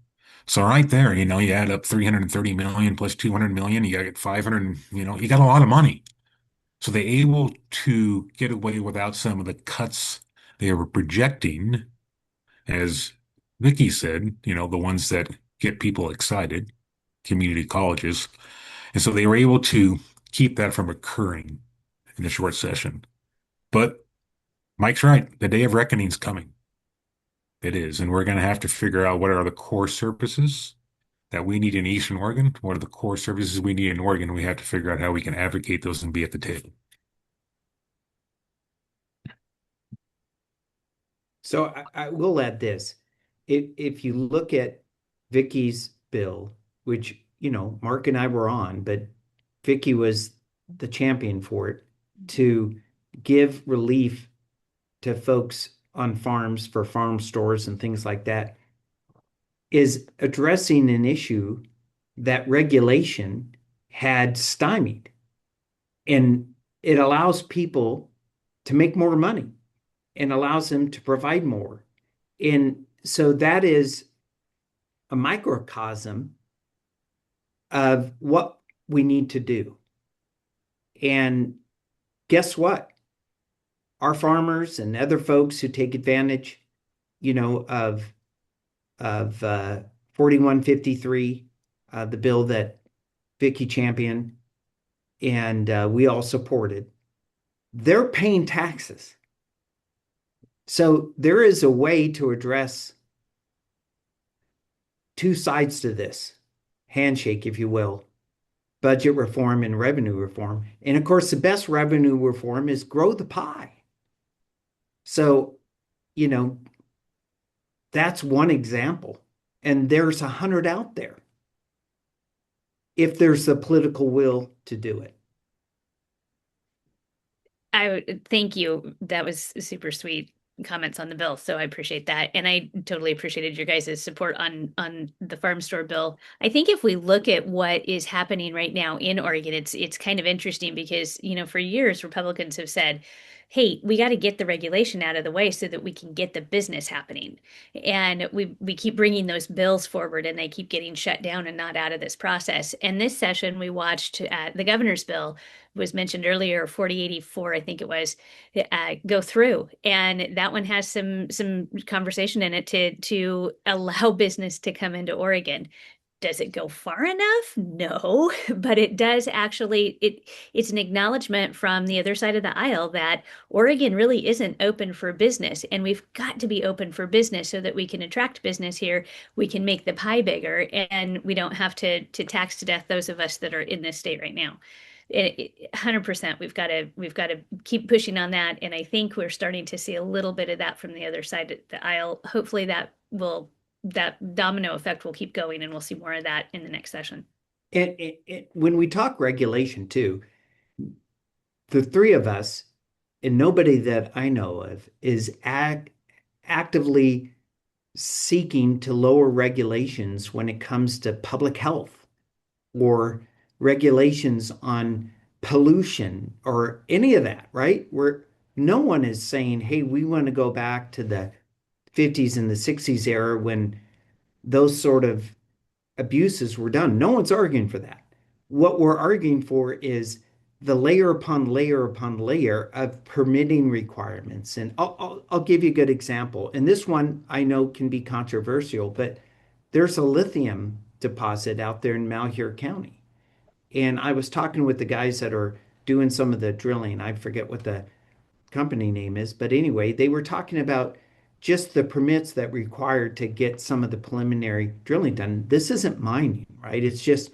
So right there, you add up 330 million plus 200 million, you got 500, you got a lot of money. So they're able to get away without some of the cuts they were projecting, as Vikki said, the ones that get people excited, community colleges. And so they were able to keep that from occurring in a short session. But Mike's right. The day of reckoning's coming. It is. And we're going to have to figure out what are the core services that we need in Eastern Oregon. What are the core services we need in Oregon? We have to figure out how we can advocate those and be at the table. So I will add this. If you look at Vikki's bill, which, Mark and I were on, but Vikki was the champion for it, to give relief to folks on farms for farm stores and things like that, is addressing an issue that regulation had stymied. And it allows people to make more money and allows them to provide more. And so that is a microcosm of what we need to do. And guess what? Our farmers and other folks who take advantage, of 4153, the bill that Vikki championed and we all supported, they're paying taxes. So there is a way to address two sides to this handshake, if you will, budget reform and revenue reform. And of course, the best revenue reform is grow the pie. So, that's one example. And there's 100 out there if there's the political will to do it. I would thank you. That was super sweet comments on the bill, so I appreciate that, and I totally appreciated your guys' support on the farm store bill. I think if we look at what is happening right now in Oregon, it's kind of interesting because for years Republicans have said, hey, we got to get the regulation out of the way so that we can get the business happening. And we keep bringing those bills forward and they keep getting shut down and not out of this process. And this session, we watched the governor's bill was mentioned earlier, 4084, I think it was, go through. And that one has some conversation in it to allow business to come into Oregon. Does it go far enough? No, but it does actually, it's an acknowledgement from the other side of the aisle that Oregon really isn't open for business. And we've got to be open for business so that we can attract business here. We can make the pie bigger and we don't have to tax to death those of us that are in this state right now. 100%, we've got to keep pushing on that. And I think we're starting to see a little bit of that from the other side of the aisle. Hopefully that domino effect will keep going and we'll see more of that in the next session. And when we talk regulation too, the three of us, and nobody that I know of is actively seeking to lower regulations when it comes to public health or regulations on pollution or any of that, right? Where no one is saying, hey, we want to go back to the 50s and the 60s era when those sort of abuses were done. No one's arguing for that. What we're arguing for is the layer upon layer upon layer of permitting requirements. And I'll give you a good example. And this one I know can be controversial, but there's a lithium deposit out there in Malheur County. And I was talking with the guys that are doing some of the drilling. I forget what the company name is, but anyway, they were talking about just the permits that required to get some of the preliminary drilling done. This isn't mining, right? It's just,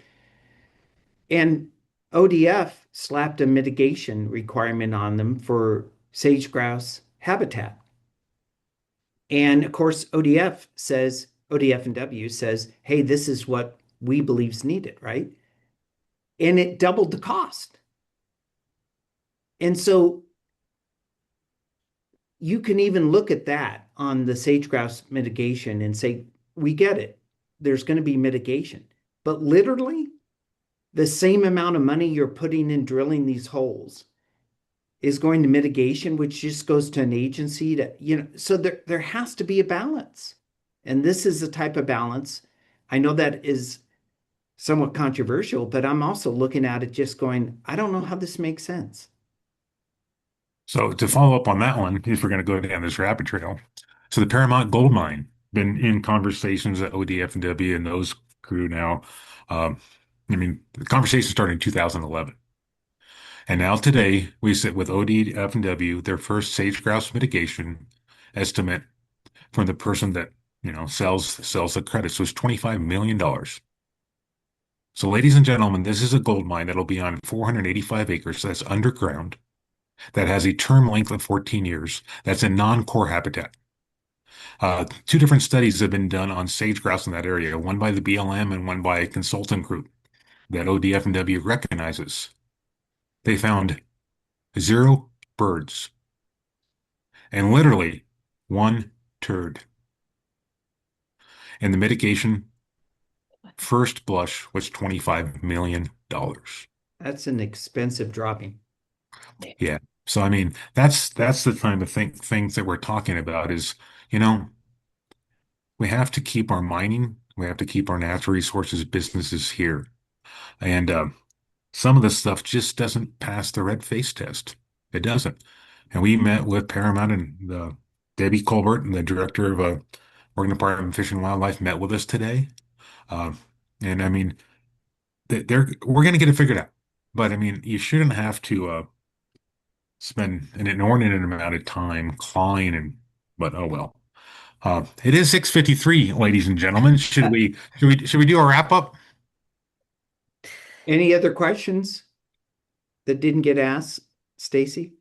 and ODF slapped a mitigation requirement on them for sage grouse habitat. And of course, ODF and W says, hey, this is what we believe is needed, right? And it doubled the cost. And so you can even look at that on the sage grouse mitigation and say, we get it. There's going to be mitigation. But literally, the same amount of money you're putting in drilling these holes is going to mitigation, which just goes to an agency to, so there has to be a balance. And this is the type of balance. I know that is somewhat controversial, but I'm also looking at it just going, I don't know how this makes sense. So to follow up on that one, if we're going to go down this rabbit trail, so the Paramount Gold Mine been in conversations at ODF and W and those crew now. I mean, the conversation started in 2011. And now today we sit with ODF and W, their first sage grouse mitigation estimate from the person that, sells the credits was $25 million. So ladies and gentlemen, this is a gold mine that'll be on 485 acres that's underground, that has a term length of 14 years, that's in non-core habitat. Two different studies have been done on sage grouse in that area, one by the BLM and one by a consultant group that ODF and W recognizes. They found 0 birds and literally 1 turd. And the mitigation first blush was $25 million. That's an expensive dropping. Yeah. So I mean, that's the kind of things that we're talking about is, we have to keep our mining, we have to keep our natural resources businesses here. And some of this stuff just doesn't pass the red face test. It doesn't. And we met with Paramount and Debbie Colbert, and the director of Oregon Department of Fish and Wildlife, met with us today. Uh, and I mean, we're going to get it figured out. But I mean, you shouldn't have to spend an inordinate amount of time clawing but oh well. It is 6:53, ladies and gentlemen. Should we do a wrap up? Any other questions that didn't get asked, Stacy?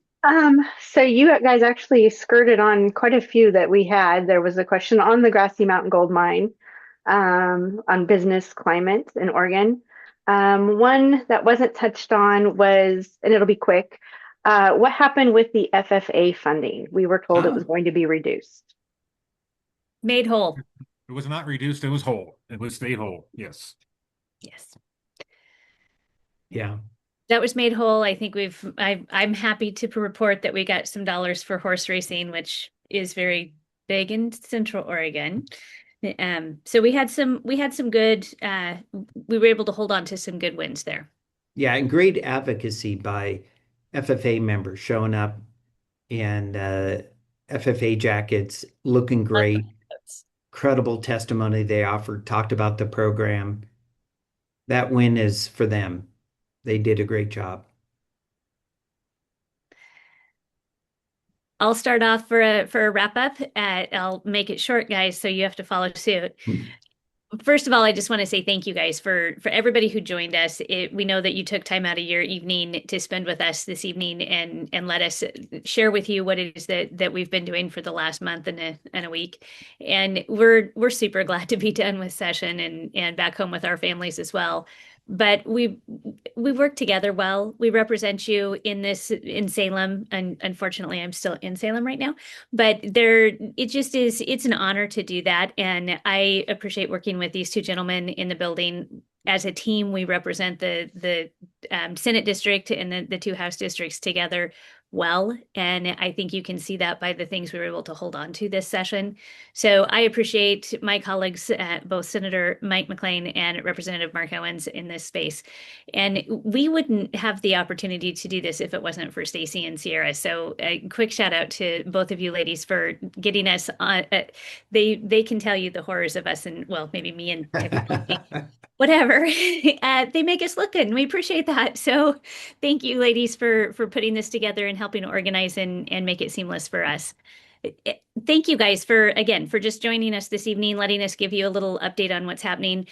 So you guys actually skirted on quite a few that we had. There was a question on the Grassy Mountain Gold Mine, on business climate in Oregon. One that wasn't touched on was, and it'll be quick, what happened with the FFA funding? We were told it was going to be reduced. Made whole. It was not reduced, it was whole. It was stayed whole. Yes. Yes. Yeah. That was made whole. I think I'm happy to report that we got some dollars for horse racing, which is very big in Central Oregon. So we had some good, we were able to hold on to some good wins there. Yeah, and great advocacy by FFA members showing up and FFA jackets looking great. Credible testimony they offered, talked about the program. That win is for them. They did a great job. I'll start off for a wrap up. I'll make it short, guys, so you have to follow suit. First of all, I just want to say thank you guys for everybody who joined us. We know that you took time out of your evening to spend with us this evening and let us share with you what it is that we've been doing for the last month and a week. And we're super glad to be done with session and back home with our families as well. but we work together well. We represent you in this in Salem, and unfortunately, I'm still in Salem right now. But there, it just is. It's an honor to do that, and I appreciate working with these two gentlemen in the building. As a team, we represent the Senate district and the two House districts together well, and I think you can see that by the things we were able to hold on to this session. So I appreciate my colleagues, both Senator Mike McLane and Representative Mark Owens in this space. And we wouldn't have the opportunity to do this if it wasn't for Stacy and Sierra. So a quick shout out to both of you ladies for getting us on. They can tell you the horrors of us, and well, maybe me and technology, whatever. They make us look good, and we appreciate that. So thank you, ladies, for putting this together and helping organize and make it seamless for us. Thank you guys for again for just joining us this evening, letting us give you a little update on what's happening.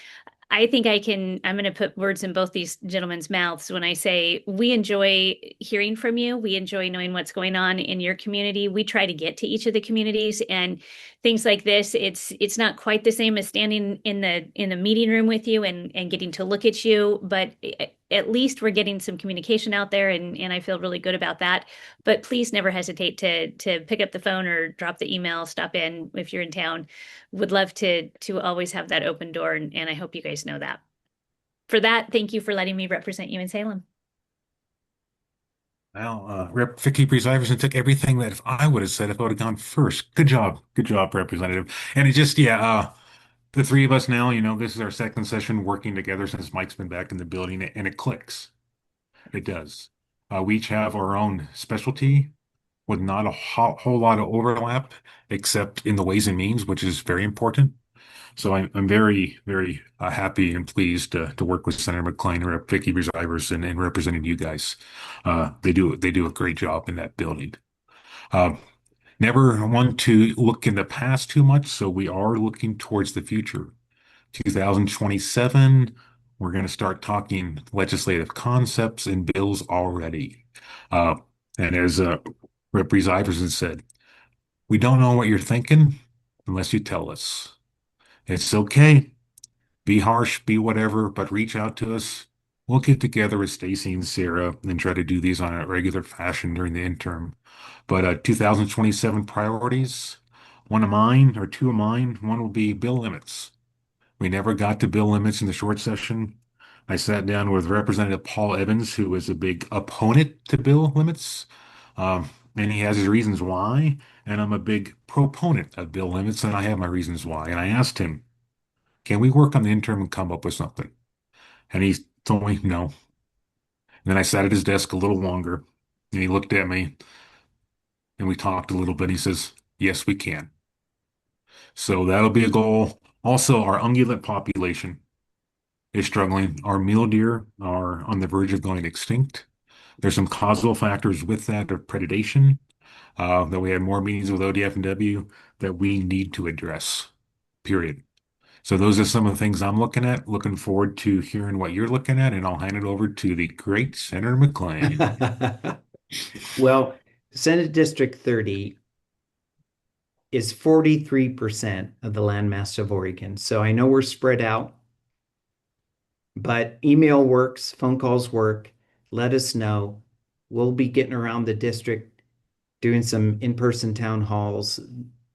I think I'm going to put words in both these gentlemen's mouths when I say we enjoy hearing from you. We enjoy knowing what's going on in your community. We try to get to each of the communities and things like this. It's not quite the same as standing in the meeting room with you and getting to look at you, but at least we're getting some communication out there and I feel really good about that. But please never hesitate to pick up the phone or drop the email, stop in if you're in town. Would love to always have that open door, and I hope you guys know that. For that, thank you for letting me represent you in Salem. Well, Rep. Vikki Breese-Iverson took everything that if I would have said if I would have gone first. Good job, Representative. And it just, yeah, the three of us now, this is our second session working together since Mike's been back in the building, and it clicks. It does. We each have our own specialty with not a whole lot of overlap, except in the ways and means, which is very important. So I'm very, very happy and pleased to work with Senator McLean and Rep. Vikki Breese-Iverson and representing you guys. They do a great job in that building. Uh, Never want to look in the past too much, so we are looking towards the future. 2027, we're going to start talking legislative concepts and bills already. Uh, and as Rep. Breese-Iverson said, we don't know what you're thinking unless you tell us. It's okay. Be harsh, be whatever, but reach out to us. We'll get together with Stacy and Sarah and try to do these on a regular fashion during the interim. But 2027 priorities, one of mine or two of mine, one will be bill limits. We never got to bill limits in the short session. I sat down with Representative Paul Evans, who is a big opponent to bill limits. And he has his reasons why. And I'm a big proponent of bill limits, and I have my reasons why. And I asked him, can we work on the interim and come up with something? And he told me no. And then I sat at his desk a little longer, and he looked at me, and we talked a little bit. He says, yes, we can. So that'll be a goal. Also, our ungulate population is struggling. Our mule deer are on the verge of going extinct. There's some causal factors with that of predation that we had more meetings with ODF and W that we need to address, period. So those are some of the things I'm looking at. Looking forward to hearing what you're looking at, and I'll hand it over to the great Senator McLean. Well, Senate District 30 is 43% of the landmass of Oregon. So I know we're spread out, but email works, phone calls work. Let us know. We'll be getting around the district, doing some in-person town halls.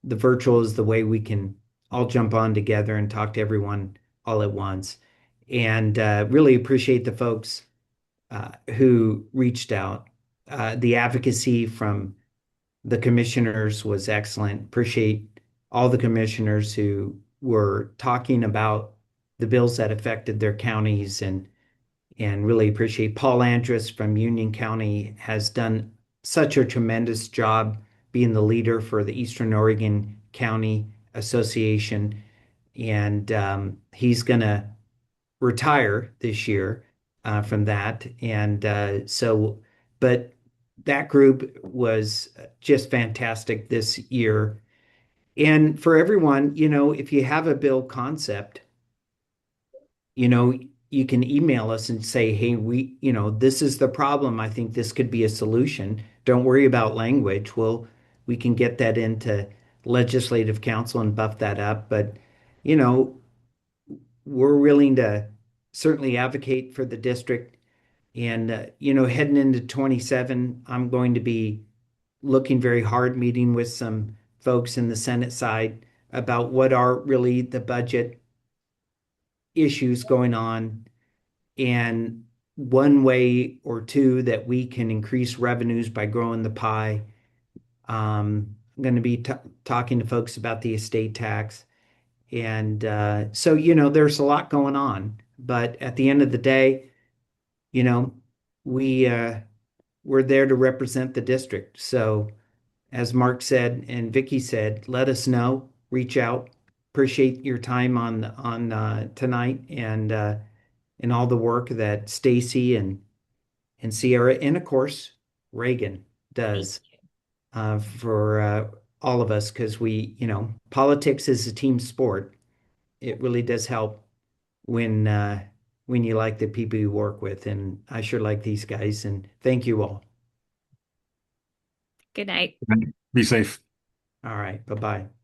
The virtual is the way we can all jump on together and talk to everyone all at once. And really appreciate the folks who reached out. The advocacy from the commissioners was excellent. Appreciate all the commissioners who were talking about the bills that affected their counties and really appreciate Paul Andrus from Union County has done such a tremendous job being the leader for the Eastern Oregon County Association. And he's going to retire this year from that. And but that group was just fantastic this year. And for everyone, if you have a bill concept, you know, you can email us and say, hey, this is the problem. I think this could be a solution. Don't worry about language. We can get that into legislative council and buff that up. But, you know, we're willing to certainly advocate for the district. And, heading into 27, I'm going to be looking very hard, meeting with some folks in the Senate side about what are really the budget issues going on and one way or two that we can increase revenues by growing the pie. I'm going to be talking to folks about the estate tax. And so, there's a lot going on. But at the end of the day, you know, we we're there to represent the district. So, as Mark said and Vikki said, let us know, reach out. Appreciate your time on tonight and all the work that Stacy and Sierra and of course Reagan Thank does you. for all of us because politics is a team sport. It really does help when uh, when you like the people you work with, and I sure like these guys. And thank you all. Good night. Be safe. All right, bye bye.